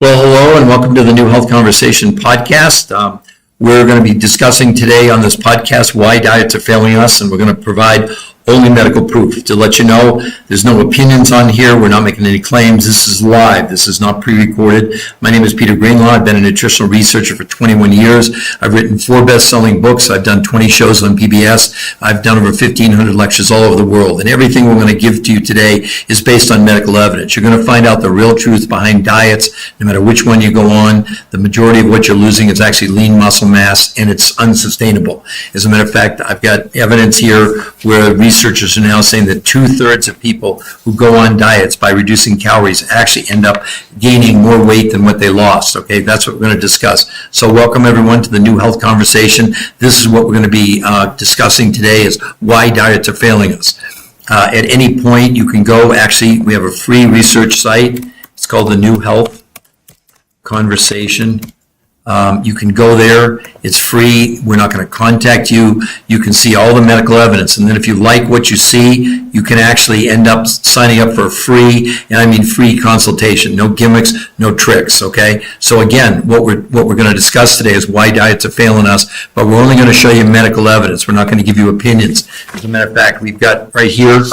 Well, hello and welcome to the New Health Conversation podcast. We're going to be discussing today on this podcast why diets are failing us, and we're going to provide only medical proof. To let you know, there's no opinions on here. We're not making any claims. This is live. This is not pre-recorded. My name is Peter Greenlaw. I've been a nutritional researcher for 21 years. I've written 4 best-selling books. I've done 20 shows on PBS. I've done over 1,500 lectures all over the world. And everything we're going to give to you today is based on medical evidence. You're going to find out the real truth behind diets. No matter which one you go on, the majority of what you're losing is actually lean muscle mass, and it's unsustainable. As a matter of fact, I've got evidence here where researchers are now saying that 2/3 of people who go on diets by reducing calories actually end up gaining more weight than what they lost. Okay, that's what we're going to discuss. So welcome everyone to the New Health Conversation. This is what we're going to be discussing today, is why diets are failing us. At any point you can go, actually we have a free research site. It's called the New Health Conversation. You can go there. It's free. We're not going to contact you. You can see all the medical evidence. And then if you like what you see, you can actually end up signing up for a free, and I mean free consultation. No gimmicks, no tricks, okay? So again, what we're going to discuss today is why diets are failing us, but we're only going to show you medical evidence. We're not going to give you opinions. As a matter of fact, we've got right here,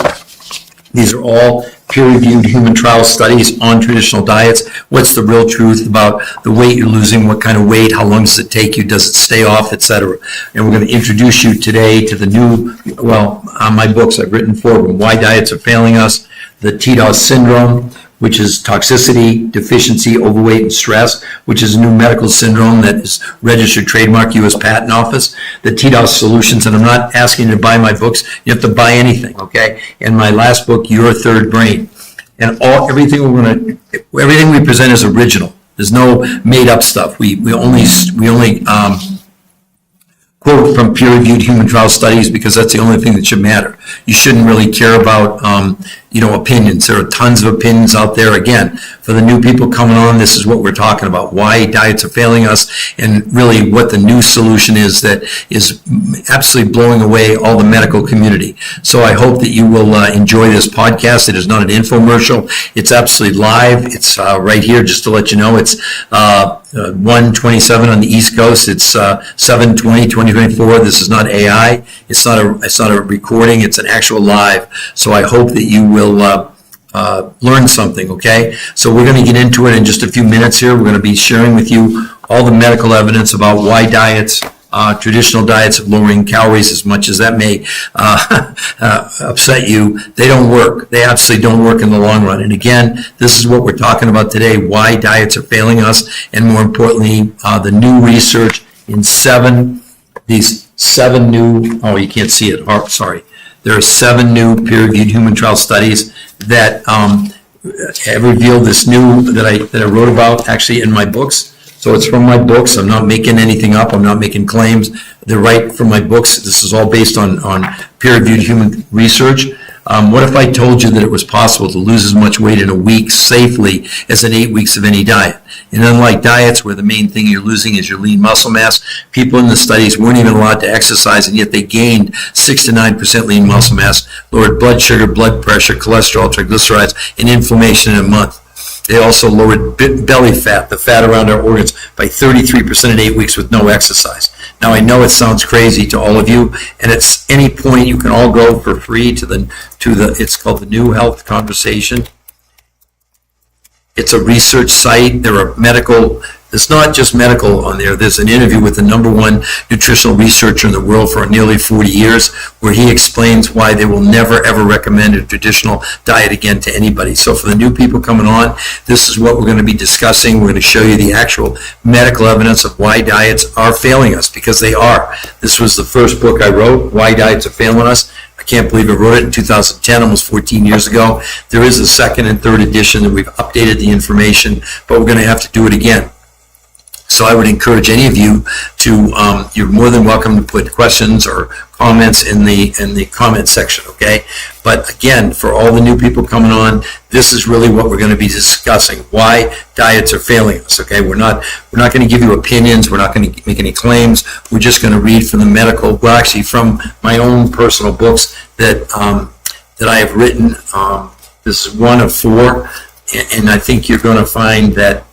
these are all peer-reviewed human trial studies on traditional diets. What's the real truth about the weight you're losing? What kind of weight? How long does it take you? Does it stay off, etc.? And we're going to introduce you today to the new, on my books, I've written 4 of them. Why diets are failing us, the TDOS syndrome, which is toxicity, deficiency, overweight, and stress, which is a new medical syndrome that is registered trademark U.S. Patent Office. The TDOS solutions, and I'm not asking you to buy my books. You have to buy anything, okay? And my last book, Your Third Brain. And everything we present is original. There's no made-up stuff. We only quote from peer-reviewed human trial studies because that's the only thing that should matter. You shouldn't really care about opinions. There are tons of opinions out there. Again, for the new people coming on, this is what we're talking about, why diets are failing us, and really what the new solution is that is absolutely blowing away all the medical community. So I hope that you will enjoy this podcast. It is not an infomercial. It's absolutely live. It's right here, just to let you know. It's 1:27 on the East Coast. It's 7/20/2024. This is not AI. It's not a recording. It's an actual live. So I hope that you will learn something, okay? So we're going to get into it in just a few minutes here. We're going to be sharing with you all the medical evidence about why diets, traditional diets of lowering calories, as much as that may upset you, they don't work. They absolutely don't work in the long run. And again, this is what we're talking about today, why diets are failing us, and more importantly, the new research in these seven new, oh, you can't see it, oh, sorry. There are 7 new peer-reviewed human trial studies that have revealed this new, that I wrote about actually in my books. So it's from my books. I'm not making anything up. I'm not making claims. They're right from my books. This is all based on peer-reviewed human research. What if I told you that it was possible to lose as much weight in a week safely as in 8 weeks of any diet? And unlike diets where the main thing you're losing is your lean muscle mass, people in the studies weren't even allowed to exercise, and yet they gained 6 to 9% lean muscle mass, lowered blood sugar, blood pressure, cholesterol, triglycerides, and inflammation in a month. They also lowered belly fat, the fat around our organs, by 33% in 8 weeks with no exercise. Now, I know it sounds crazy to all of you, and at any point you can all go for free to the it's called the New Health Conversation. It's a research site. There are it's not just medical on there. There's an interview with the #1 nutritional researcher in the world for nearly 40 years, where he explains why they will never, ever recommend a traditional diet again to anybody. So for the new people coming on, this is what we're going to be discussing. We're going to show you the actual medical evidence of why diets are failing us, because they are. This was the first book I wrote, Why Diets Are Failing Us. I can't believe I wrote it in 2010, almost 14 years ago. There is a 2nd and 3rd edition that we've updated the information, but we're going to have to do it again. So I would encourage any of you to, you're more than welcome to put questions or comments in the comment section, okay? But again, for all the new people coming on, this is really what we're going to be discussing, why diets are failing us, okay? We're not going to give you opinions. We're not going to make any claims. We're just going to read from the medical, well, actually from my own personal books that I have written. This is one of 4, and I think you're going to find that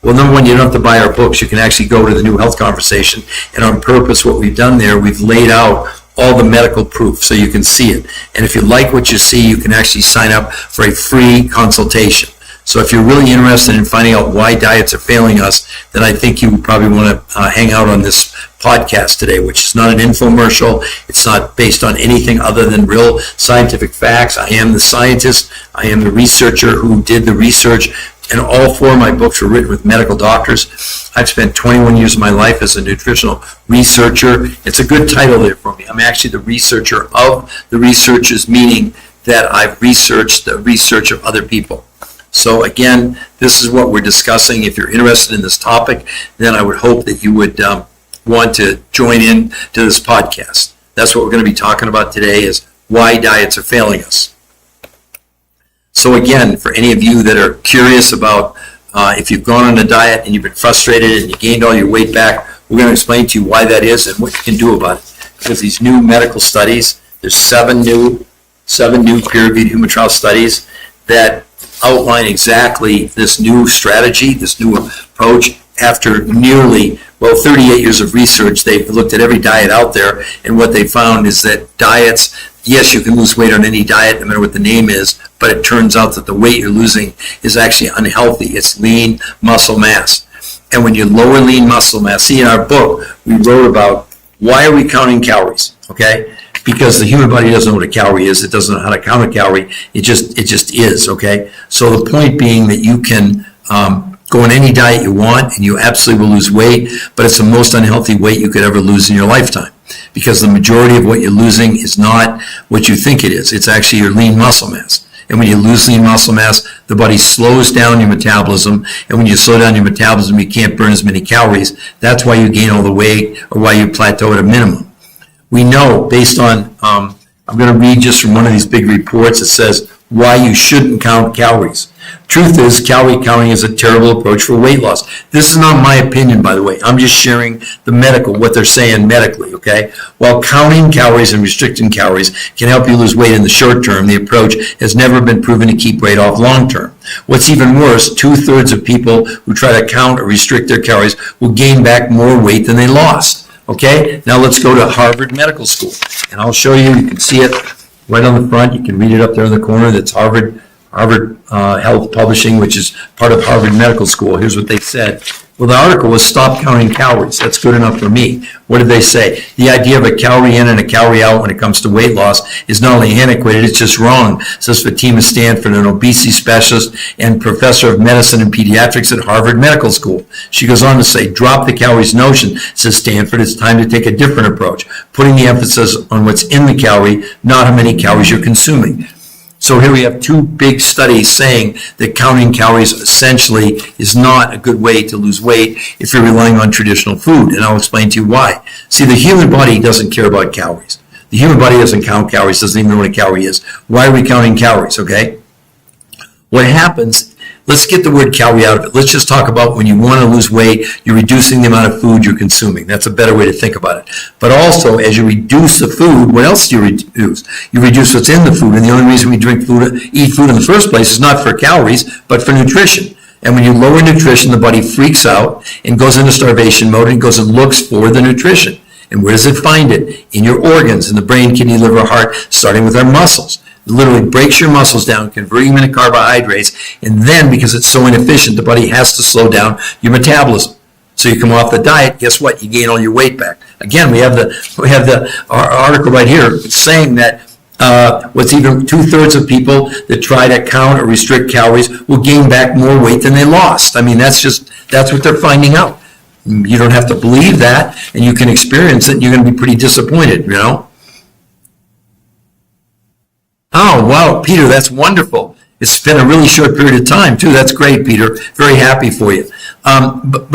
Well, number one, you don't have to buy our books. You can actually go to the New Health Conversation, and on purpose, what we've done there, we've laid out all the medical proof so you can see it. And if you like what you see, you can actually sign up for a free consultation. So if you're really interested in finding out why diets are failing us, then I think you would probably want to hang out on this podcast today, which is not an infomercial. It's not based on anything other than real scientific facts. I am the scientist. I am the researcher who did the research. And all four of my books were written with medical doctors. I've spent 21 years of my life as a nutritional researcher. It's a good title there for me. I'm actually the researcher of the researchers, meaning that I've researched the research of other people. So again, this is what we're discussing. If you're interested in this topic, then I would hope that you would want to join in to this podcast. That's what we're going to be talking about today, is why diets are failing us. So again, for any of you that are curious about if you've gone on a diet and you've been frustrated and you gained all your weight back, we're going to explain to you why that is and what you can do about it. Because these new medical studies, there's seven new peer-reviewed human trial studies that outline exactly this new strategy, this new approach. After nearly, 38 years of research, they've looked at every diet out there, and what they found is that diets, yes, you can lose weight on any diet, no matter what the name is, but it turns out that the weight you're losing is actually unhealthy. It's lean muscle mass. And when you lower lean muscle mass, see, in our book, we wrote about why are we counting calories, okay? Because the human body doesn't know what a calorie is. It doesn't know how to count a calorie. It just is, okay? So the point being that you can go on any diet you want and you absolutely will lose weight, but it's the most unhealthy weight you could ever lose in your lifetime, because the majority of what you're losing is not what you think it is. It's actually your lean muscle mass. And when you lose lean muscle mass, the body slows down your metabolism. And when you slow down your metabolism, you can't burn as many calories. That's why you gain all the weight, or why you plateau at a minimum. We know, based on, I'm going to read just from one of these big reports. It says why you shouldn't count calories. Truth is, calorie counting is a terrible approach for weight loss. This is not my opinion, by the way. I'm just sharing what they're saying medically, okay? While counting calories and restricting calories can help you lose weight in the short term, the approach has never been proven to keep weight off long term. What's even worse, 2/3 of people who try to count or restrict their calories will gain back more weight than they lost. Okay, now let's go to Harvard Medical School, and I'll show you. You can see it right on the front. You can read it up there in the corner. That's Harvard Health Publishing, which is part of Harvard Medical School. Here's what they said. Well, the article was stop counting calories. That's good enough for me. What did they say? The idea of a calorie in and a calorie out when it comes to weight loss is not only antiquated, it's just wrong, says Fatima Stanford, an obesity specialist and professor of medicine and pediatrics at Harvard Medical School. She goes on to say, drop the calories notion, says Stanford. It's time to take a different approach, putting the emphasis on what's in the calorie, not how many calories you're consuming. So here we have two big studies saying that counting calories essentially is not a good way to lose weight if you're relying on traditional food, and I'll explain to you why. See, the human body doesn't care about calories. The human body doesn't count calories, doesn't even know what a calorie is. Why are we counting calories, okay? What happens, let's get the word calorie out of it. Let's just talk about when you want to lose weight, you're reducing the amount of food you're consuming. That's a better way to think about it. But also, as you reduce the food, what else do you reduce? You reduce what's in the food, and the only reason we eat food in the first place is not for calories, but for nutrition. And when you lower nutrition, the body freaks out and goes into starvation mode and goes and looks for the nutrition. And where does it find it? In your organs, in the brain, kidney, liver, heart, starting with our muscles. It literally breaks your muscles down, converting them into carbohydrates, and then, because it's so inefficient, the body has to slow down your metabolism. So you come off the diet, guess what? You gain all your weight back. Again, we have our article right here saying that what's even 2/3 of people that try to count or restrict calories will gain back more weight than they lost. I mean, that's what they're finding out. You don't have to believe that, and you can experience it, and you're going to be pretty disappointed, you know? Oh, wow, Peter, that's wonderful. It's been a really short period of time, too. That's great, Peter. Very happy for you. But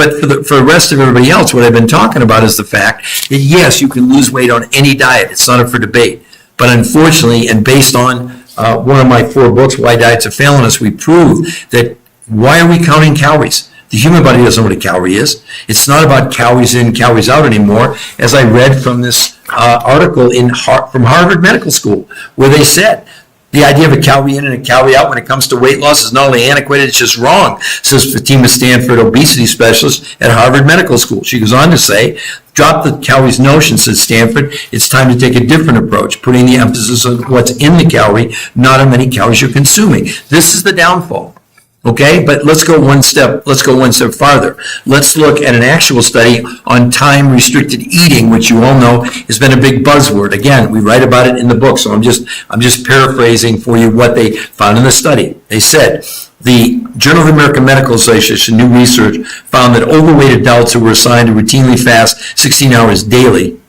for the rest of everybody else, what I've been talking about is the fact that, yes, you can lose weight on any diet. It's not up for debate. But unfortunately, and based on one of my 4 books, Why Diets Are Failing Us, we prove that why are we counting calories? The human body doesn't know what a calorie is. It's not about calories in, calories out anymore, as I read from this article from Harvard Medical School, where they said The idea of a calorie in and a calorie out when it comes to weight loss is not only antiquated, it's just wrong, says Fatima Stanford, obesity specialist at Harvard Medical School. She goes on to say, drop the calories notion, says Stanford. It's time to take a different approach, putting the emphasis on what's in the calorie, not on how many calories you're consuming. This is the downfall. Okay, but let's go one step farther. Let's look at an actual study on time-restricted eating, which you all know has been a big buzzword. Again, we write about it in the book, so I'm just paraphrasing for you what they found in the study. They said, the Journal of the American Medical Association, new research, found that overweight adults who were assigned to routinely fast 16 hours daily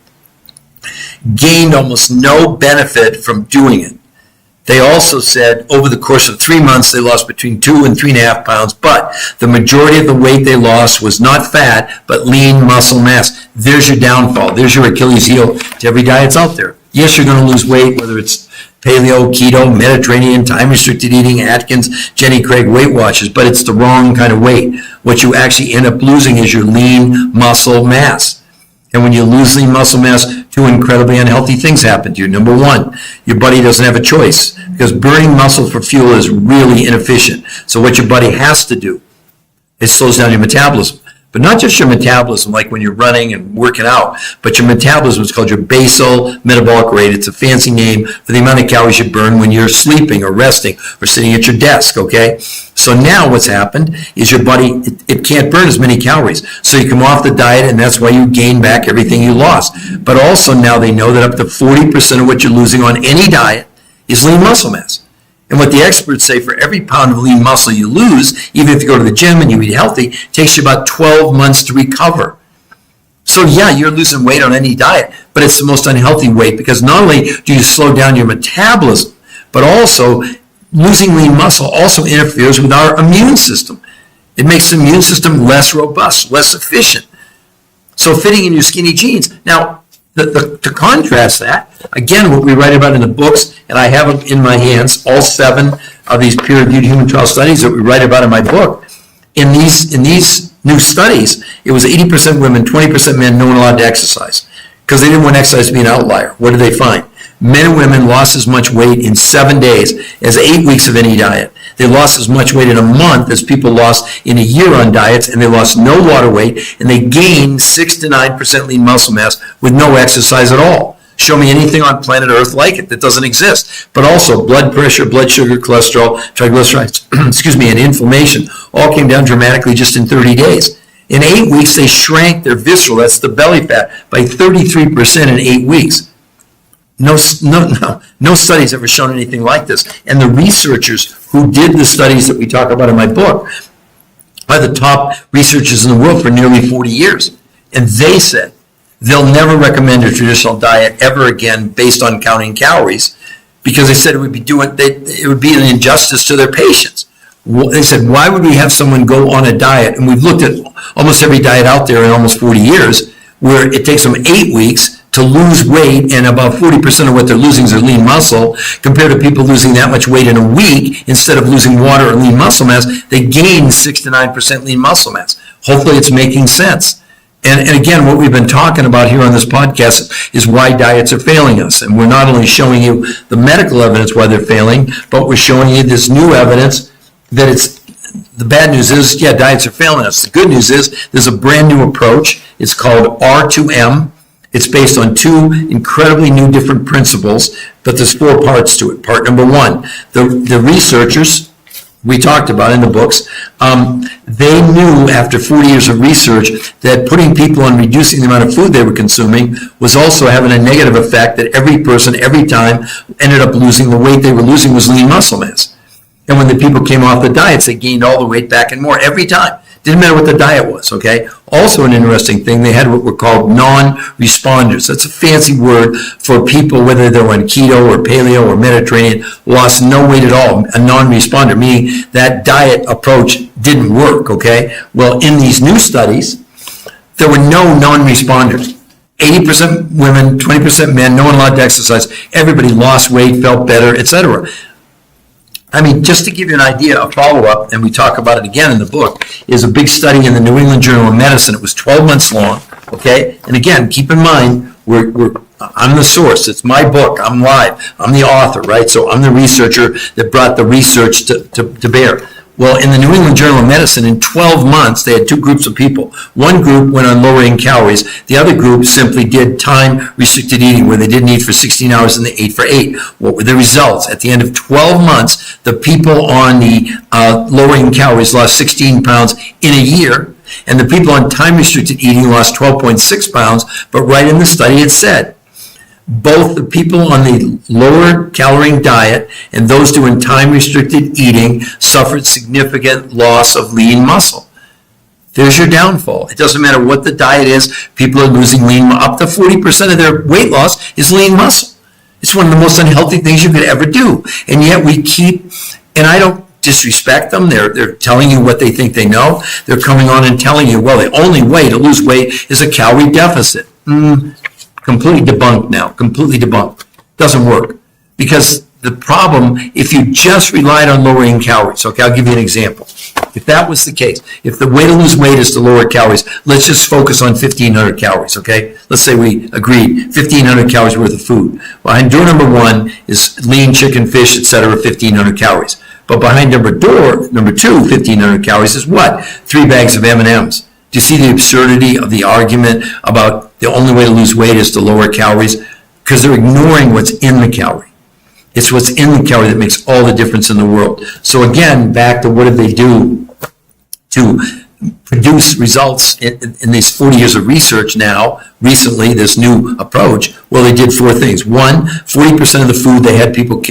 gained almost no benefit from doing it. They also said over the course of 3 months, they lost between 2 and 3.5 pounds, but the majority of the weight they lost was not fat, but lean muscle mass. There's your downfall. There's your Achilles heel to every diet's out there. Yes, you're going to lose weight, whether it's paleo, keto, Mediterranean, time-restricted eating, Atkins, Jenny Craig, Weight Watchers, but it's the wrong kind of weight. What you actually end up losing is your lean muscle mass. And when you lose lean muscle mass, two incredibly unhealthy things happen to you. Number one, your body doesn't have a choice because burning muscle for fuel is really inefficient. So what your body has to do, it slows down your metabolism. But not just your metabolism, like when you're running and working out, but your metabolism is called your basal metabolic rate. It's a fancy name for the amount of calories you burn when you're sleeping or resting or sitting at your desk, okay? So now what's happened is your body, it can't burn as many calories. So you come off the diet, and that's why you gain back everything you lost. But also now they know that up to 40% of what you're losing on any diet is lean muscle mass. And what the experts say, for every pound of lean muscle you lose, even if you go to the gym and you eat healthy, it takes you about 12 months to recover. So yeah, you're losing weight on any diet, but it's the most unhealthy weight because not only do you slow down your metabolism, but also losing lean muscle also interferes with our immune system. It makes the immune system less robust, less efficient. So fitting in your skinny jeans. Now, to contrast that, again, what we write about in the books, and I have them in my hands, all 7 of these peer-reviewed human trial studies that we write about in my book. In these new studies, it was 80% women, 20% men, no one allowed to exercise because they didn't want exercise to be an outlier. What did they find? Men and women lost as much weight in 7 days as 8 weeks of any diet. They lost as much weight in a month as people lost in a year on diets, and they lost no water weight, and they gained 6 to 9% lean muscle mass with no exercise at all. Show me anything on planet Earth like it that doesn't exist. But also blood pressure, blood sugar, cholesterol, triglycerides, and inflammation all came down dramatically just in 30 days. In 8 weeks, they shrank their visceral, that's the belly fat, by 33% in 8 weeks. No studies ever shown anything like this. And the researchers who did the studies that we talk about in my book are the top researchers in the world for nearly 40 years. And they said they'll never recommend a traditional diet ever again based on counting calories because they said it would be an injustice to their patients. They said, why would we have someone go on a diet? And we've looked at almost every diet out there in almost 40 years where it takes them 8 weeks to lose weight, and about 40% of what they're losing is their lean muscle, compared to people losing that much weight in a week. Instead of losing water or lean muscle mass, they gain 6 to 9% lean muscle mass. Hopefully it's making sense. And again, what we've been talking about here on this podcast is why diets are failing us. And we're not only showing you the medical evidence why they're failing, but we're showing you this new evidence that the bad news is, yeah, diets are failing us. The good news is there's a brand new approach. It's called R2M. It's based on 2 incredibly new different principles, but there's 4 parts to it. Part number 1, the researchers we talked about in the books, they knew after 40 years of research that putting people on reducing the amount of food they were consuming was also having a negative effect, that every person, every time, ended up losing the weight they were losing was lean muscle mass. And when the people came off the diets, they gained all the weight back and more every time. Didn't matter what the diet was, okay? Also an interesting thing, they had what were called non-responders. That's a fancy word for people, whether they're on keto or paleo or Mediterranean, lost no weight at all. A non-responder, meaning that diet approach didn't work, okay? Well, in these new studies, there were no non-responders. 80% women, 20% men, no one allowed to exercise. Everybody lost weight, felt better, etc. I mean, just to give you an idea, a follow-up, and we talk about it again in the book, is a big study in the New England Journal of Medicine. It was 12 months long, okay? And again, keep in mind, I'm the source. It's my book. I'm live. I'm the author, right? So I'm the researcher that brought the research to bear. Well, in the New England Journal of Medicine, in 12 months, they had two groups of people. One group went on lowering calories. The other group simply did time-restricted eating, where they didn't eat for 16 hours and they ate for 8. What were the results? At the end of 12 months, the people on the lowering calories lost 16 pounds in a year, and the people on time-restricted eating lost 12.6 pounds, but right in the study it said, both the people on the lower calorie diet and those doing time-restricted eating suffered significant loss of lean muscle. There's your downfall. It doesn't matter what the diet is. People are losing lean. Up to 40% of their weight loss is lean muscle. It's one of the most unhealthy things you could ever do. And yet we keep, and I don't disrespect them. They're telling you what they think they know. They're coming on and telling you, well, the only way to lose weight is a calorie deficit. Completely debunked now, completely debunked. Doesn't work. Because the problem, if you just relied on lowering calories, okay, I'll give you an example. If that was the case, if the way to lose weight is to lower calories, let's just focus on 1,500 calories, okay? Let's say we agreed, 1,500 calories worth of food. Behind door number one is lean chicken, fish, etc., 1,500 calories. But behind number two, 1,500 calories is what? 3 bags of M&Ms. Do you see the absurdity of the argument about the only way to lose weight is to lower calories? Because they're ignoring what's in the calorie. It's what's in the calorie that makes all the difference in the world. So again, back to what did they do to produce results in these 40 years of research now, recently, this new approach? Well, they did 4 things. 1, 40% of the food they had people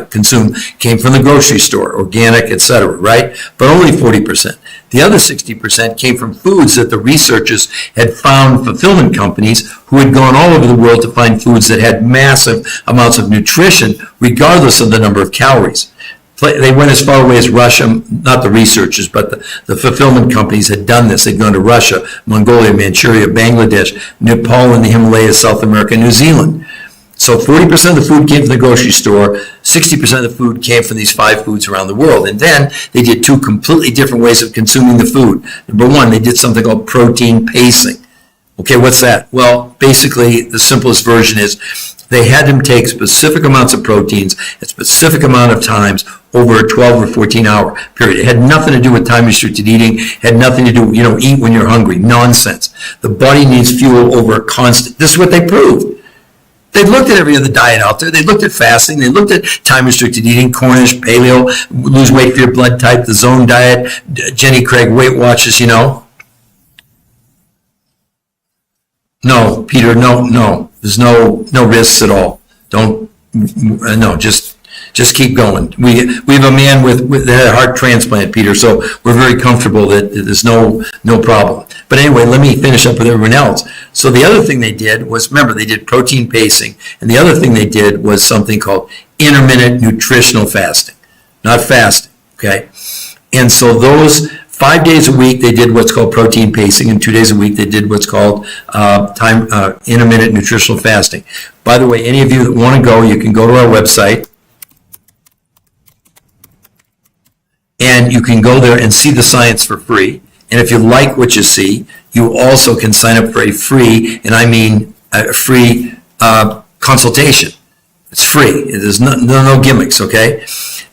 consume came from the grocery store, organic, etc., right? But only 40%. The other 60% came from foods that the researchers had found fulfillment companies who had gone all over the world to find foods that had massive amounts of nutrition, regardless of the number of calories. They went as far away as Russia, not the researchers, but the fulfillment companies had done this. They'd gone to Russia, Mongolia, Manchuria, Bangladesh, Nepal, and the Himalayas, South America, New Zealand. So 40% of the food came from the grocery store, 60% of the food came from these 5 foods around the world. And then they did 2 completely different ways of consuming the food. Number 1, they did something called protein pacing. Okay, what's that? Well, basically, the simplest version is they had them take specific amounts of proteins at specific amount of times over a 12 or 14-hour period. It had nothing to do with time-restricted eating, had nothing to do, eat when you're hungry. Nonsense. The body needs fuel over a constant. This is what they proved. They looked at every other diet out there. They looked at fasting. They looked at time-restricted eating, Cornish, paleo, lose weight for your blood type, the zone diet, Jenny Craig, Weight Watchers, No, Peter, no. There's no risks at all. Just keep going. We have a man with that had a heart transplant, Peter, so we're very comfortable that there's no problem. But anyway, let me finish up with everyone else. So the other thing they did was, remember, they did protein pacing, and the other thing they did was something called intermittent nutritional fasting, not fasting, okay? And so those 5 days a week, they did what's called protein pacing, and 2 days a week, they did what's called intermittent nutritional fasting. By the way, any of you that want to go, you can go to our website, and you can go there and see the science for free. And if you like what you see, you also can sign up for a free, and I mean a free consultation. It's free. There's no gimmicks, okay?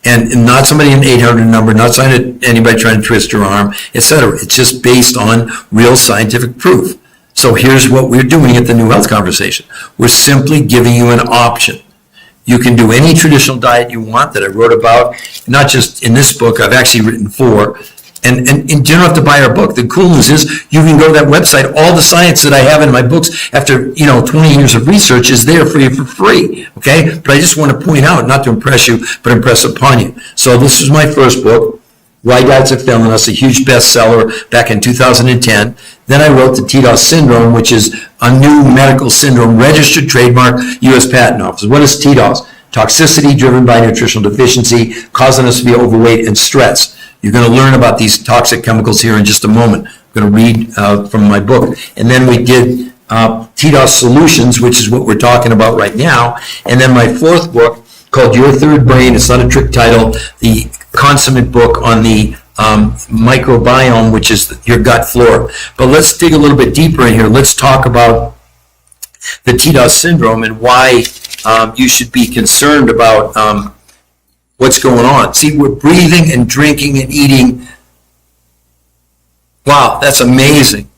And not somebody in 800 number, not anybody trying to twist your arm, etc. It's just based on real scientific proof. So here's what we're doing at the New Health Conversation. We're simply giving you an option. You can do any traditional diet you want that I wrote about, not just in this book. I've actually written 4. And you don't have to buy our book. The cool news is you can go to that website. All the science that I have in my books after 20 years of research is there for you for free. Okay? But I just want to point out, not to impress you, but impress upon you. So this was my first book, Why Diets Are Failing Us, a huge bestseller back in 2010. Then I wrote the TDOS syndrome, which is a new medical syndrome, registered trademark, U.S. Patent Office. What is TDOS? Toxicity driven by nutritional deficiency, causing us to be overweight and stress. You're going to learn about these toxic chemicals here in just a moment. I'm going to read from my book. And then we did TDOS Solutions, which is what we're talking about right now. And then my 4th book called Your Third Brain. It's not a trick title. The consummate book on the microbiome, which is your gut flora. But let's dig a little bit deeper in here. Let's talk about the TDOS syndrome and why you should be concerned about what's going on. See, we're breathing and drinking and eating. Wow, that's amazing.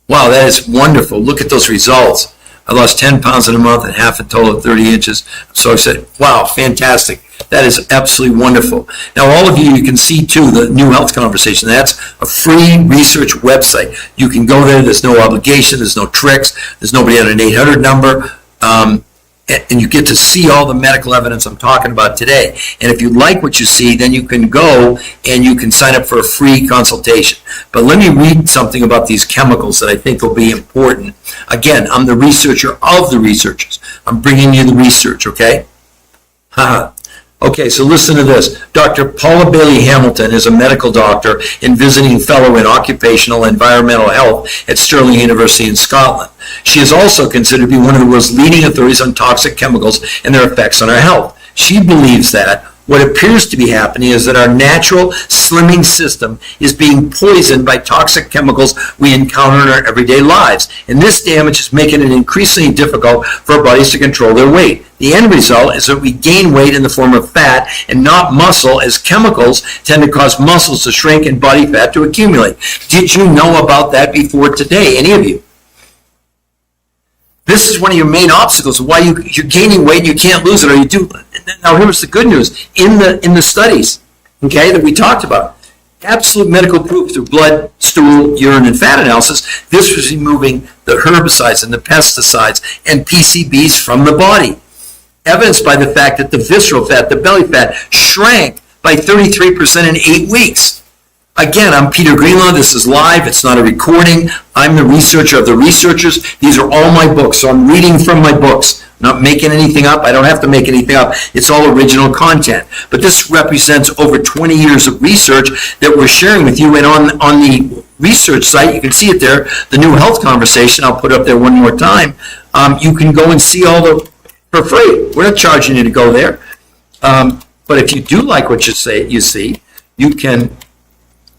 Wow, that is wonderful. Look at those results. I lost 10 pounds in a month and half a total of 30 inches. I'm so excited. Wow, fantastic. That is absolutely wonderful. Now, all of you, you can see, too, the New Health Conversation. That's a free research website. You can go there. There's no obligation. There's no tricks. There's nobody on an 800 number. And you get to see all the medical evidence I'm talking about today. And if you like what you see, then you can go and you can sign up for a free consultation. But let me read something about these chemicals that I think will be important. Again, I'm the researcher of the researchers. I'm bringing you the research, okay? Okay, so listen to this. Dr. Paula Bailey Hamilton is a medical doctor and visiting fellow in occupational and environmental health at Stirling University in Scotland. She is also considered to be one of the world's leading authorities on toxic chemicals and their effects on our health. She believes that what appears to be happening is that our natural slimming system is being poisoned by toxic chemicals we encounter in our everyday lives. And this damage is making it increasingly difficult for our bodies to control their weight. The end result is that we gain weight in the form of fat and not muscle, as chemicals tend to cause muscles to shrink and body fat to accumulate. Did you know about that before today, any of you? This is one of your main obstacles, why you're gaining weight and you can't lose it, or you do. Now, here's the good news. In the studies, okay, that we talked about, absolute medical proof through blood, stool, urine, and fat analysis, this was removing the herbicides and the pesticides and PCBs from the body. Evidenced by the fact that the visceral fat, the belly fat, shrank by 33% in 8 weeks. Again, I'm Peter Greenlaw. This is live. It's not a recording. I'm the researcher of the researchers. These are all my books, so I'm reading from my books. I'm not making anything up. I don't have to make anything up. It's all original content. But this represents over 20 years of research that we're sharing with you. And on the research site, you can see it there, the New Health Conversation. I'll put it up there one more time. You can go and see all the, for free. We're not charging you to go there. But if you do like what you see,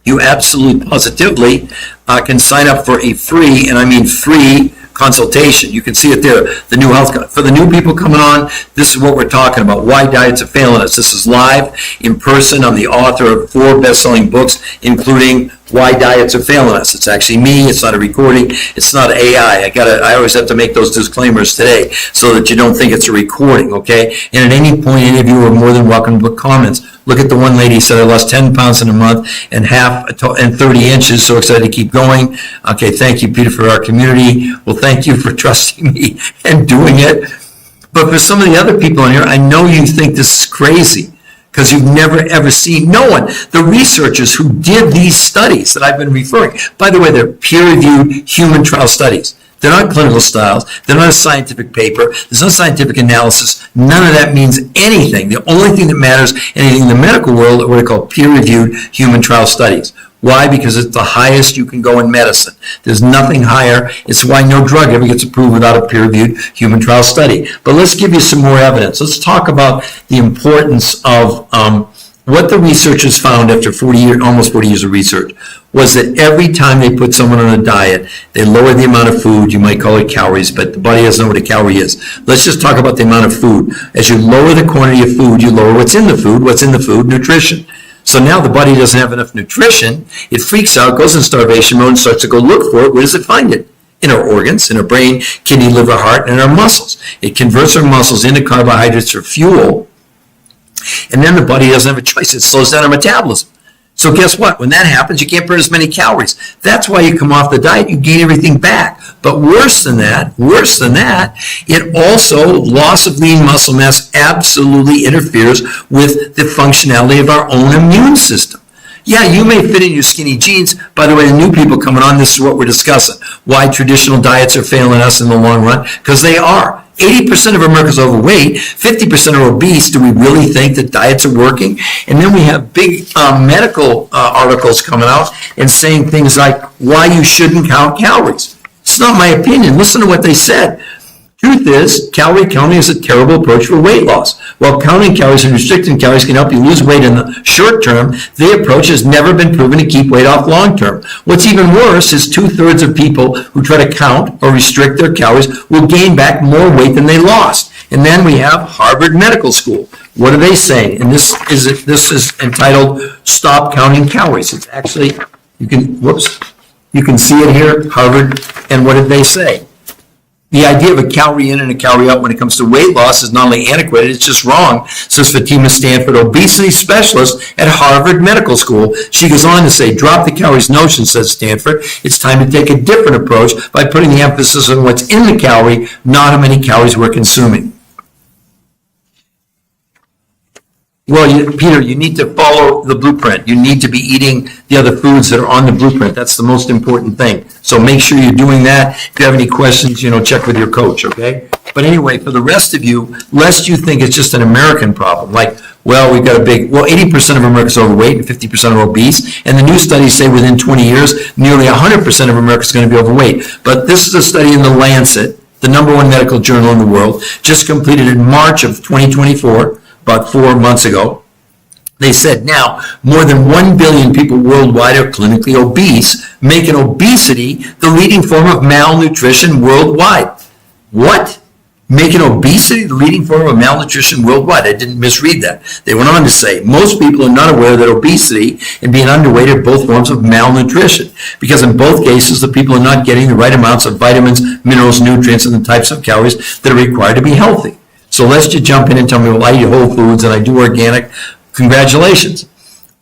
you absolutely positively can sign up for a free, and I mean free, consultation. You can see it there, the New Health. For the new people coming on, this is what we're talking about, why diets are failing us. This is live, in person. I'm the author of 4 best-selling books, including Why Diets Are Failing Us. It's actually me. It's not a recording. It's not AI. I always have to make those disclaimers today so that you don't think it's a recording, okay? And at any point, any of you are more than welcome to put comments. Look at the one lady who said, I lost 10 pounds in a month and 30 inches. So excited to keep going. Okay, thank you, Peter, for our community. Well, thank you for trusting me and doing it. But for some of the other people in here, I know you think this is crazy because you've never, ever seen, no one, the researchers who did these studies that I've been referring, by the way, they're peer-reviewed human trial studies. They're not clinical trials. They're not a scientific paper. There's no scientific analysis. None of that means anything. The only thing that matters, anything in the medical world, are what are called peer-reviewed human trial studies. Why? Because it's the highest you can go in medicine. There's nothing higher. It's why no drug ever gets approved without a peer-reviewed human trial study. But let's give you some more evidence. Let's talk about the importance of what the researchers found after almost 40 years of research was that every time they put someone on a diet, they lower the amount of food. You might call it calories, but the body doesn't know what a calorie is. Let's just talk about the amount of food. As you lower the quantity of food, you lower what's in the food. What's in the food? Nutrition. So now the body doesn't have enough nutrition. It freaks out, goes in starvation mode, and starts to go look for it. Where does it find it? In our organs, in our brain, kidney, liver, heart, and in our muscles. It converts our muscles into carbohydrates for fuel, and then the body doesn't have a choice. It slows down our metabolism. So guess what? When that happens, you can't burn as many calories. That's why you come off the diet. You gain everything back. But worse than that, it also, loss of lean muscle mass absolutely interferes with the functionality of our own immune system. Yeah, you may fit in your skinny jeans. By the way, the new people coming on, this is what we're discussing. Why traditional diets are failing us in the long run? Because they are. 80% of Americans are overweight, 50% are obese. Do we really think that diets are working? And then we have big medical articles coming out and saying things like why you shouldn't count calories. It's not my opinion. Listen to what they said. Truth is, calorie counting is a terrible approach for weight loss. While counting calories and restricting calories can help you lose weight in the short term, the approach has never been proven to keep weight off long term. What's even worse is 2/3 of people who try to count or restrict their calories will gain back more weight than they lost. And then we have Harvard Medical School. What are they saying? And this is entitled Stop Counting Calories. It's actually, you can see it here, Harvard, and what did they say? The idea of a calorie in and a calorie out when it comes to weight loss is not only antiquated, it's just wrong, says Fatima Stanford, obesity specialist at Harvard Medical School. She goes on to say, drop the calories notion, says Stanford. It's time to take a different approach by putting the emphasis on what's in the calorie, not how many calories we're consuming. Well, Peter, you need to follow the blueprint. You need to be eating the other foods that are on the blueprint. That's the most important thing. So make sure you're doing that. If you have any questions, check with your coach, okay? But anyway, for the rest of you, lest you think it's just an American problem, like, well, we've got 80% of Americans are overweight and 50% are obese. And the new studies say within 20 years, nearly 100% of Americans are going to be overweight. But this is a study in The Lancet, the #1 medical journal in the world, just completed in March of 2024. About 4 months ago. They said now more than 1 billion people worldwide are clinically obese, making obesity the leading form of malnutrition worldwide. What? Making obesity the leading form of malnutrition worldwide? I didn't misread that. They went on to say most people are not aware that obesity and being underweight are both forms of malnutrition, because in both cases the people are not getting the right amounts of vitamins, minerals, nutrients, and the types of calories that are required to be healthy. So lest you jump in and tell me, well, I eat whole foods and I do organic, congratulations.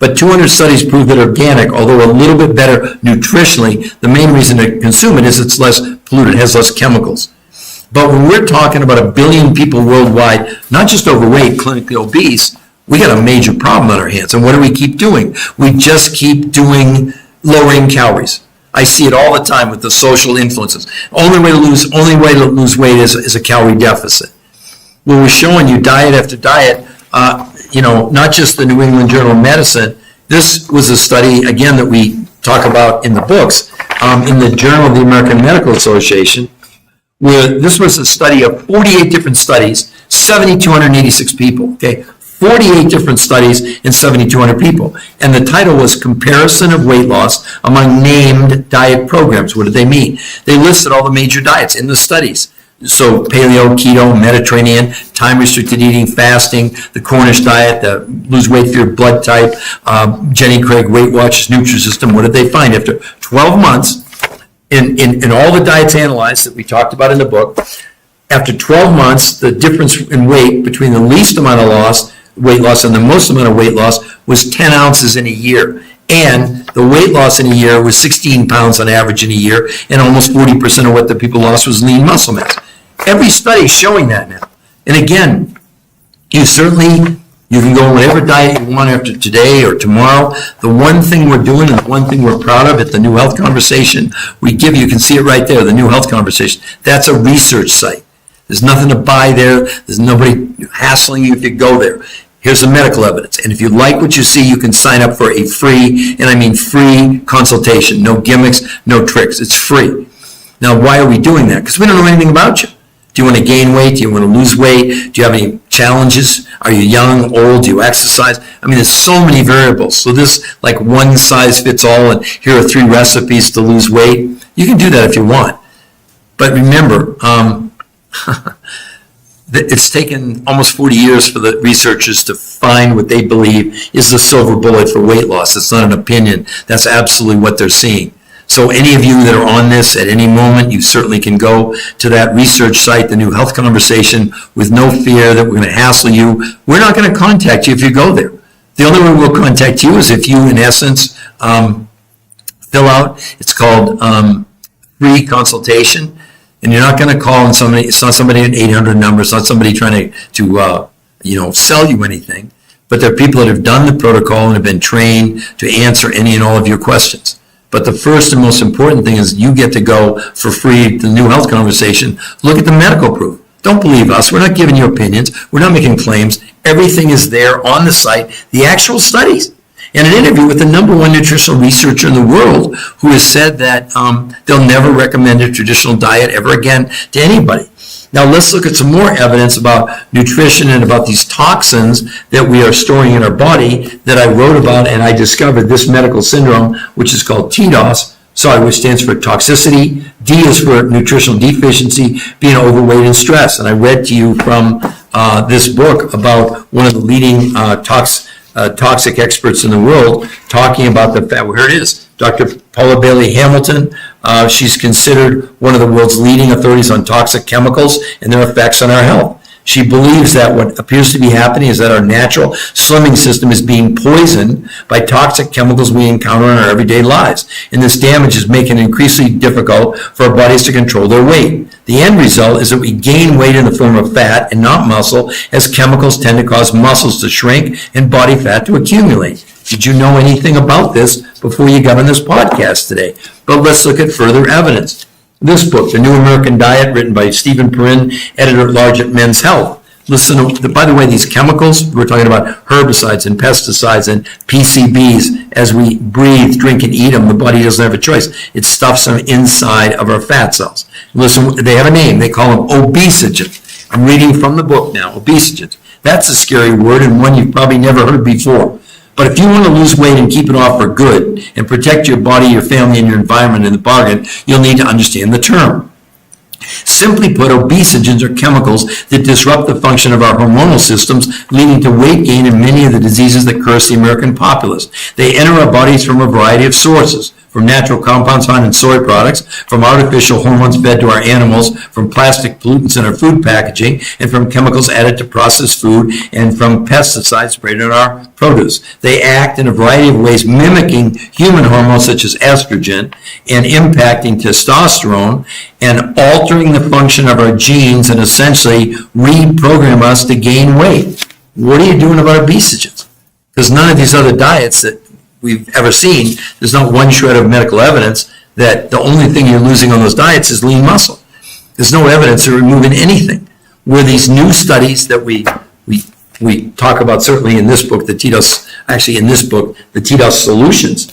But 200 studies prove that organic, although a little bit better nutritionally, the main reason to consume it is it's less polluted, has less chemicals. But when we're talking about 1 billion people worldwide, not just overweight, clinically obese, we got a major problem on our hands. And what do we keep doing? We just keep doing lowering calories. I see it all the time with the social influences. Only way to lose weight is a calorie deficit. Well, we're showing you diet after diet, not just the New England Journal of Medicine. This was a study, again, that we talk about in the books, in the Journal of the American Medical Association, where this was a study of 48 different studies, 7,286 people, okay? 48 different studies in 7,200 people. And the title was Comparison of Weight Loss Among Named Diet Programs. What did they mean? They listed all the major diets in the studies. So paleo, keto, Mediterranean, time-restricted eating, fasting, the Cornish diet, the lose weight for your blood type, Jenny Craig, Weight Watchers, Nutrisystem. What did they find? After 12 months, in all the diets analyzed that we talked about in the book, after 12 months, the difference in weight between the least amount of weight loss and the most amount of weight loss was 10 ounces in a year. And the weight loss in a year was 16 pounds on average in a year, and almost 40% of what the people lost was lean muscle mass. Every study is showing that now. And again, you can go on whatever diet you want after today or tomorrow. The one thing we're doing and the one thing we're proud of at the New Health Conversation, you can see it right there, the New Health Conversation. That's a research site. There's nothing to buy there. There's nobody hassling you if you go there. Here's the medical evidence. And if you like what you see, you can sign up for a free, and I mean free consultation. No gimmicks, no tricks. It's free. Now, why are we doing that? Because we don't know anything about you. Do you want to gain weight? Do you want to lose weight? Do you have any challenges? Are you young, old? Do you exercise? I mean, there's so many variables. So this, like one size fits all, and here are 3 recipes to lose weight. You can do that if you want. But remember, it's taken almost 40 years for the researchers to find what they believe is the silver bullet for weight loss. It's not an opinion. That's absolutely what they're seeing. So any of you that are on this at any moment, you certainly can go to that research site, the New Health Conversation, with no fear that we're going to hassle you. We're not going to contact you if you go there. The only way we'll contact you is if you, in essence, fill out, it's called free consultation. And you're not going to call somebody, it's not somebody an 800 number, it's not somebody trying to sell you anything. But there are people that have done the protocol and have been trained to answer any and all of your questions. But the first and most important thing is you get to go for free to the New Health Conversation. Look at the medical proof. Don't believe us. We're not giving you opinions. We're not making claims. Everything is there on the site, the actual studies. and an interview with the #1 nutritional researcher in the world who has said that they'll never recommend a traditional diet ever again to anybody. Now let's look at some more evidence about nutrition and about these toxins that we are storing in our body that I wrote about, and I discovered this medical syndrome, which is called TDOS, which stands for toxicity. D is for nutritional deficiency, being overweight and stress. And I read to you from this book about one of the leading toxic experts in the world talking about the fact. Well, here it is, Dr. Paula Bailey Hamilton. She's considered one of the world's leading authorities on toxic chemicals and their effects on our health. She believes that what appears to be happening is that our natural slimming system is being poisoned by toxic chemicals we encounter in our everyday lives. And this damage is making it increasingly difficult for our bodies to control their weight. The end result is that we gain weight in the form of fat and not muscle, as chemicals tend to cause muscles to shrink and body fat to accumulate. Did you know anything about this before you got on this podcast today? But let's look at further evidence. This book, The New American Diet, written by Stephen Perrin, editor-at-large at Men's Health. Listen, by the way, these chemicals, we're talking about herbicides and pesticides and PCBs. As we breathe, drink, and eat them, the body doesn't have a choice. It stuffs them inside of our fat cells. Listen, they have a name. They call them obesogens. I'm reading from the book now, obesogens. That's a scary word and one you've probably never heard before. But if you want to lose weight and keep it off for good and protect your body, your family, and your environment in the bargain, you'll need to understand the term. Simply put, obesogens are chemicals that disrupt the function of our hormonal systems, leading to weight gain and many of the diseases that curse the American populace. They enter our bodies from a variety of sources, from natural compounds found in soy products, from artificial hormones fed to our animals, from plastic pollutants in our food packaging, and from chemicals added to processed food, and from pesticides sprayed on our produce. They act in a variety of ways, mimicking human hormones such as estrogen, and impacting testosterone, and altering the function of our genes, and essentially reprogram us to gain weight. What are you doing about obesogens? Because none of these other diets that we've ever seen, there's not one shred of medical evidence that the only thing you're losing on those diets is lean muscle. There's no evidence of removing anything. Where these new studies that we talk about, certainly in this book, the TDOS solutions,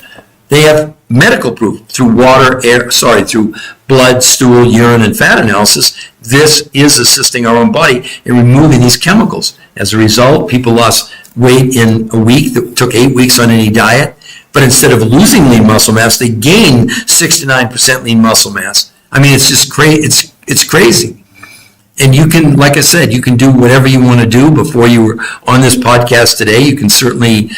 they have medical proof through through blood, stool, urine, and fat analysis. This is assisting our own body in removing these chemicals. As a result, people lost weight in a week that took 8 weeks on any diet, but instead of losing lean muscle mass, they gained 6 to 9% lean muscle mass. I mean, it's just crazy. It's crazy. And you can, like I said, you can do whatever you want to do. Before you were on this podcast today, you can certainly,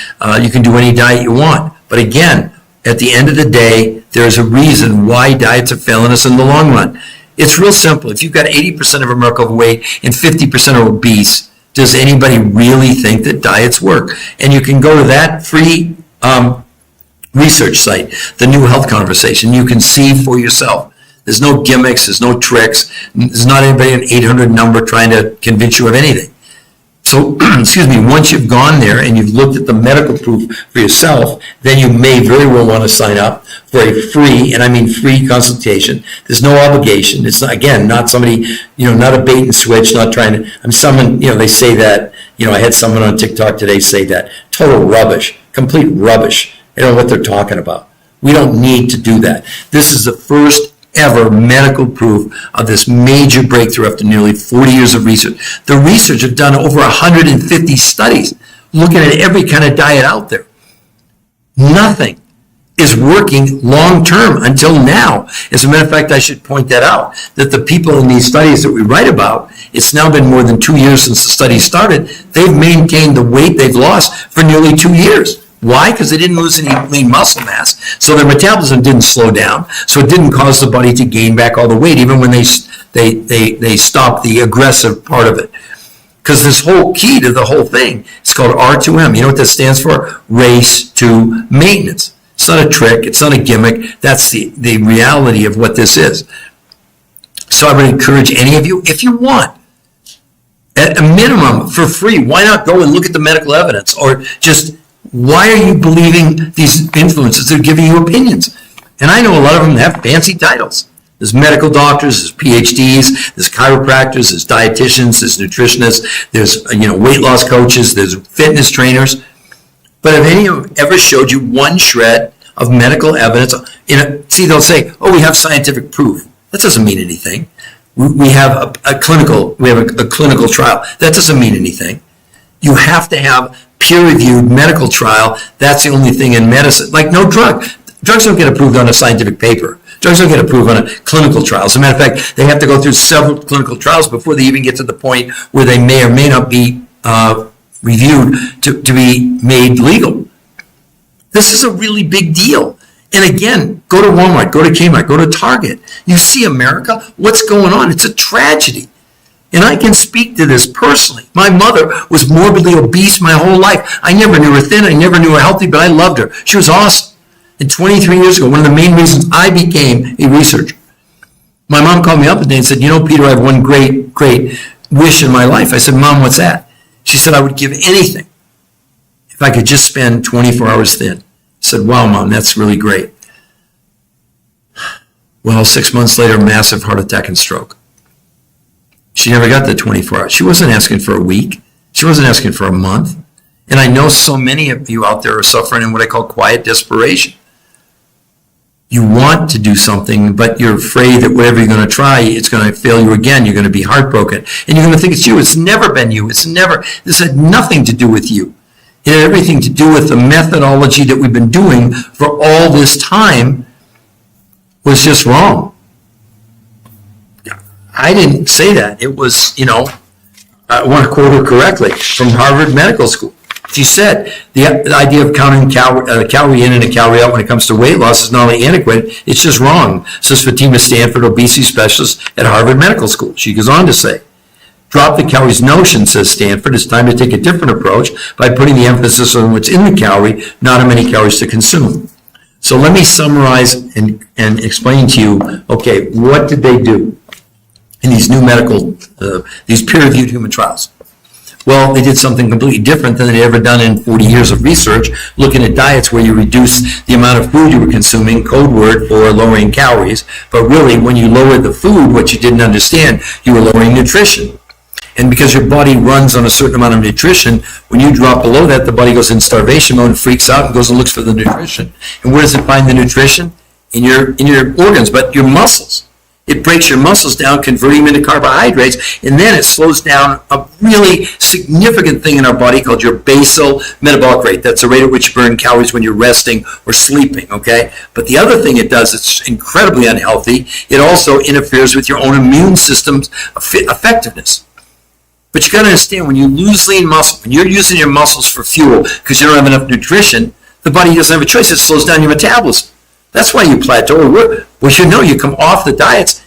you can do any diet you want. But again, at the end of the day, there's a reason why diets are failing us in the long run. It's real simple. If you've got 80% of America overweight and 50% are obese, does anybody really think that diets work? And you can go to that free research site, the New Health Conversation. You can see for yourself. There's no gimmicks. There's no tricks. There's not anybody an 800 number trying to convince you of anything. So, excuse me, once you've gone there and you've looked at the medical proof for yourself, then you may very well want to sign up for a free, and I mean free consultation. There's no obligation. It's not, again, not somebody, not a bait and switch, not trying to, they say that, I had someone on TikTok today say that. Total rubbish, complete rubbish. They don't know what they're talking about. We don't need to do that. This is the first ever medical proof of this major breakthrough after nearly 40 years of research. The research have done over 150 studies looking at every kind of diet out there. Nothing is working long-term until now. As a matter of fact, I should point that out, that the people in these studies that we write about, it's now been more than 2 years since the study started, they've maintained the weight they've lost for nearly 2 years. Why? Because they didn't lose any lean muscle mass, so their metabolism didn't slow down, so it didn't cause the body to gain back all the weight, even when they stopped the aggressive part of it. Because this whole key to the whole thing is called R2M. You know what that stands for? Race to maintenance. It's not a trick. It's not a gimmick. That's the reality of what this is. So I would encourage any of you, if you want, at a minimum, for free, why not go and look at the medical evidence, or just why are you believing these influencers that are giving you opinions? And I know a lot of them have fancy titles. There's medical doctors, there's PhDs, there's chiropractors, there's dietitians, there's nutritionists, there's weight loss coaches, there's fitness trainers. But have any of them ever showed you one shred of medical evidence? See, they'll say, oh, we have scientific proof. That doesn't mean anything. We have a clinical trial. That doesn't mean anything. You have to have peer-reviewed medical trial. That's the only thing in medicine. Like no drug. Drugs don't get approved on a scientific paper. Drugs don't get approved on a clinical trial. As a matter of fact, they have to go through several clinical trials before they even get to the point where they may or may not be reviewed to be made legal. This is a really big deal. And again, go to Walmart, go to Kmart, go to Target. You see America, what's going on? It's a tragedy. And I can speak to this personally. My mother was morbidly obese my whole life. I never knew her thin. I never knew her healthy, but I loved her. She was awesome. And 23 years ago, one of the main reasons I became a researcher, my mom called me up one day and said, you know, Peter, I have one great wish in my life. I said, Mom, what's that? She said, I would give anything if I could just spend 24 hours thin. I said, wow, Mom, that's really great. Well, 6 months later, massive heart attack and stroke. She never got the 24 hours. She wasn't asking for a week. She wasn't asking for a month. And I know so many of you out there are suffering in what I call quiet desperation. You want to do something, but you're afraid that whatever you're going to try, it's going to fail you again. You're going to be heartbroken. And you're going to think it's you. It's never been you. This had nothing to do with you. It had everything to do with the methodology that we've been doing for all this time was just wrong. I didn't say that. It was, I want to quote her correctly, from Harvard Medical School. She said, the idea of counting calorie in and a calorie out when it comes to weight loss is not only antiquated, it's just wrong, says Fatima Stanford, obesity specialist at Harvard Medical School. She goes on to say, drop the calories notion, says Stanford. It's time to take a different approach by putting the emphasis on what's in the calorie, not how many calories to consume. So let me summarize and explain to you, okay, what did they do in these new medical, these peer-reviewed human trials? Well, they did something completely different than they'd ever done in 40 years of research, looking at diets where you reduce the amount of food you were consuming, code word for lowering calories. But really, when you lowered the food, what you didn't understand, you were lowering nutrition. And because your body runs on a certain amount of nutrition, when you drop below that, the body goes in starvation mode and freaks out and goes and looks for the nutrition. And where does it find the nutrition? In your organs, but your muscles. It breaks your muscles down, converting them into carbohydrates, and then it slows down a really significant thing in our body called your basal metabolic rate. That's the rate at which you burn calories when you're resting or sleeping, okay? But the other thing it does, it's incredibly unhealthy, it also interferes with your own immune system's effectiveness. But you got to understand, when you lose lean muscle, when you're using your muscles for fuel because you don't have enough nutrition, the body doesn't have a choice. It slows down your metabolism. That's why you plateau. Well, you come off the diets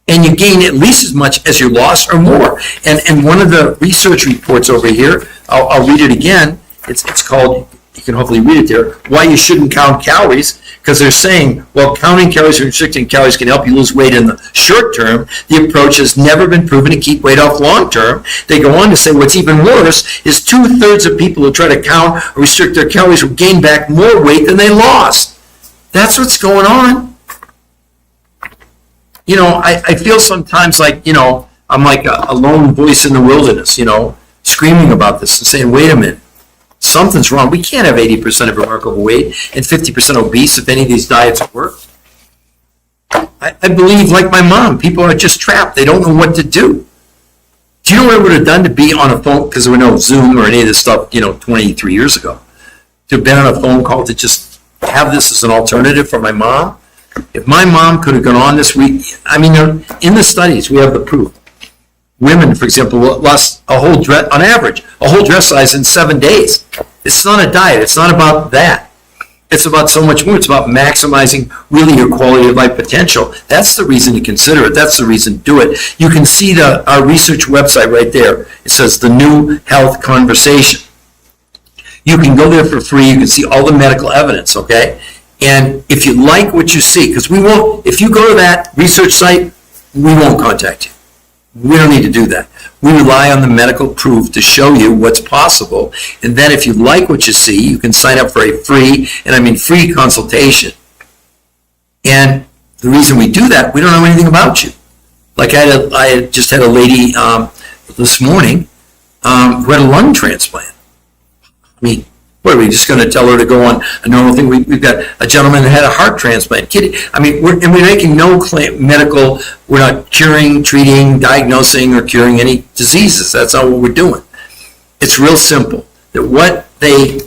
and you gain at least as much as you lost or more. And one of the research reports over here, I'll read it again. It's called, you can hopefully read it there, Why You Shouldn't Count Calories, because they're saying, well, counting calories or restricting calories can help you lose weight in the short term. The approach has never been proven to keep weight off long term. They go on to say what's even worse is 2/3 of people who try to count or restrict their calories will gain back more weight than they lost. That's what's going on. I feel sometimes like, I'm like a lone voice in the wilderness, screaming about this and saying, wait a minute, something's wrong. We can't have 80% of America overweight and 50% obese if any of these diets work. I believe, like my mom, people are just trapped. They don't know what to do. Do you know what I would have done to be on a phone, because there were no Zoom or any of this stuff, 23 years ago, to have been on a phone call to just have this as an alternative for my mom? If my mom could have gone on this week, in the studies, we have the proof. Women, for example, lost a whole dress, on average, a whole dress size in 7 days. It's not a diet. It's not about that. It's about so much more. It's about maximizing really your quality of life potential. That's the reason to consider it. That's the reason to do it. You can see our research website right there. It says The New Health Conversation. You can go there for free. You can see all the medical evidence, okay? And if you like what you see, because if you go to that research site, we won't contact you. We don't need to do that. We rely on the medical proof to show you what's possible. And then if you like what you see, you can sign up for a free consultation. And the reason we do that, we don't know anything about you. Like I just had a lady this morning who had a lung transplant. What, are we just going to tell her to go on a normal thing? We've got a gentleman that had a heart transplant. Kidding. I mean, we're making no claim medical, we're not curing, treating, diagnosing, or curing any diseases. That's not what we're doing. It's real simple. That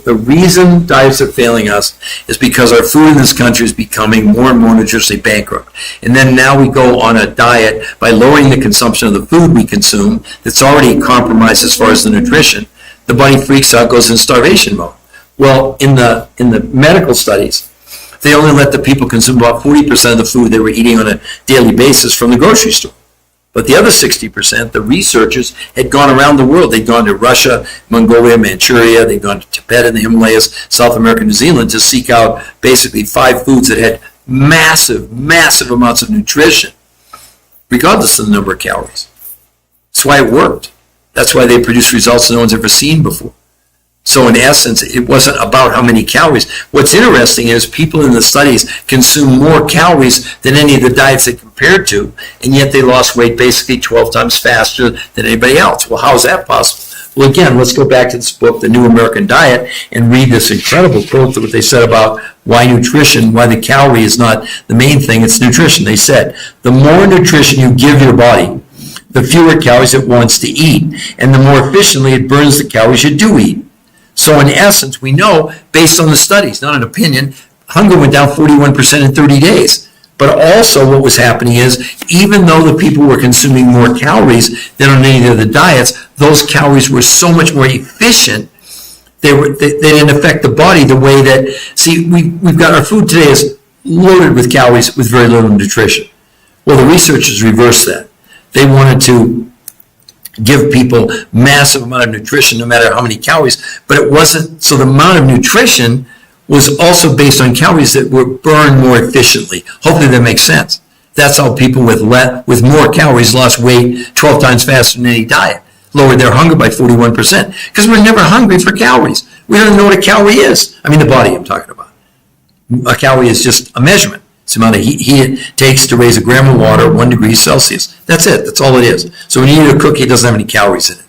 the reason diets are failing us is because our food in this country is becoming more and more nutritionally bankrupt. And then now we go on a diet by lowering the consumption of the food we consume that's already compromised as far as the nutrition. The body freaks out, goes in starvation mode. Well, in the medical studies, they only let the people consume about 40% of the food they were eating on a daily basis from the grocery store. But the other 60%, the researchers had gone around the world. They'd gone to Russia, Mongolia, Manchuria. They'd gone to Tibet and the Himalayas, South America, New Zealand to seek out basically 5 foods that had massive, massive amounts of nutrition, regardless of the number of calories. That's why it worked. That's why they produced results no one's ever seen before. So in essence, it wasn't about how many calories. What's interesting is people in the studies consume more calories than any of the diets they compared to, and yet they lost weight basically 12 times faster than anybody else. Well, how is that possible? Well, again, let's go back to this book, The New American Diet, and read this incredible quote that what they said about why nutrition, why the calorie is not the main thing, it's nutrition. They said, the more nutrition you give your body, the fewer calories it wants to eat, and the more efficiently it burns the calories you do eat. So in essence, we know, based on the studies, not an opinion, hunger went down 41% in 30 days. But also what was happening is, even though the people were consuming more calories than on any of the diets, those calories were so much more efficient, they didn't affect the body the way that, see, we've got our food today is loaded with calories with very little nutrition. Well, the researchers reversed that. They wanted to give people massive amount of nutrition no matter how many calories, but it wasn't, so the amount of nutrition was also based on calories that were burned more efficiently. Hopefully that makes sense. That's how people with more calories lost weight 12 times faster than any diet, lowered their hunger by 41%, because we're never hungry for calories. We don't know what a calorie is. I mean the body I'm talking about. A calorie is just a measurement. It's the amount of heat it takes to raise a gram of water 1 degree Celsius. That's it. That's all it is. So when you eat a cookie, it doesn't have any calories in it.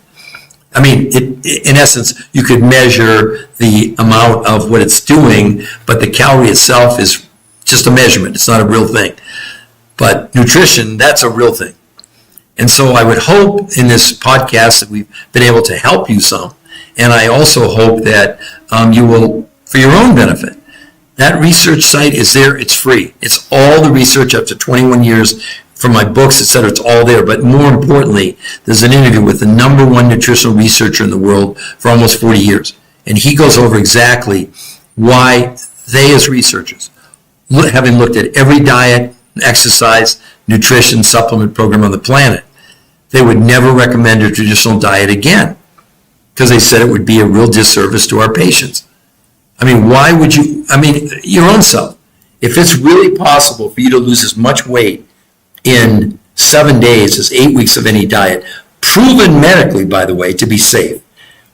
I mean, in essence, you could measure the amount of what it's doing, but the calorie itself is just a measurement. It's not a real thing. But nutrition, that's a real thing. And so I would hope in this podcast that we've been able to help you some. And I also hope that you will, for your own benefit, that research site is there. It's free. It's all the research up to 21 years from my books, etc. It's all there. But more importantly, there's an interview with the #1 nutritional researcher in the world for almost 40 years. And he goes over exactly why they as researchers, having looked at every diet, exercise, nutrition, supplement program on the planet, they would never recommend a traditional diet again because they said it would be a real disservice to our patients. I mean, why would you, your own self, if it's really possible for you to lose as much weight in 7 days as 8 weeks of any diet, proven medically, by the way, to be safe,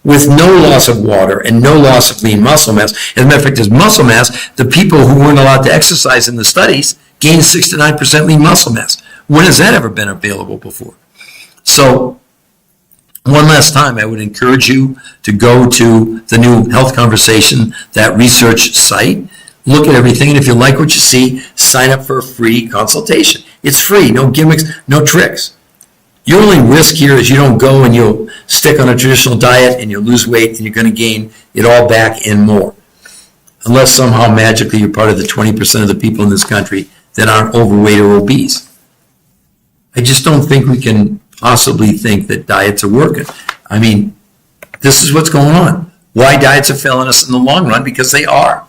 with no loss of water and no loss of lean muscle mass. As a matter of fact, as muscle mass, the people who weren't allowed to exercise in the studies gained 6 to 9% lean muscle mass. When has that ever been available before? So, one last time, I would encourage you to go to the New Health Conversation, that research site, look at everything, and if you like what you see, sign up for a free consultation. It's free, no gimmicks, no tricks. Your only risk here is you don't go and you'll stick on a traditional diet and you'll lose weight and you're going to gain it all back and more. Unless somehow magically you're part of the 20% of the people in this country that aren't overweight or obese. I just don't think we can possibly think that diets are working. I mean, this is what's going on. Why diets are failing us in the long run? Because they are.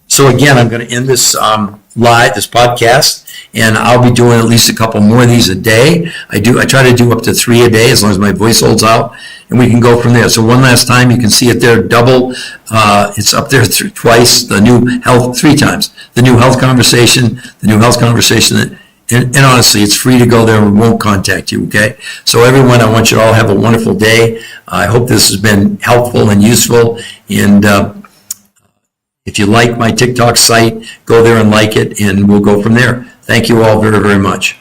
So again, I'm going to end this this podcast, and I'll be doing at least a couple more of these a day. I try to do up to 3 a day as long as my voice holds out, and we can go from there. So one last time, you can see it there, double. It's up there twice. The New Health 3 times. The New Health Conversation. The New Health Conversation. And honestly, it's free to go there and we won't contact you, okay? So everyone, I want you to all have a wonderful day. I hope this has been helpful and useful. And if you like my TikTok site, go there and like it, and we'll go from there. Thank you all very, very much.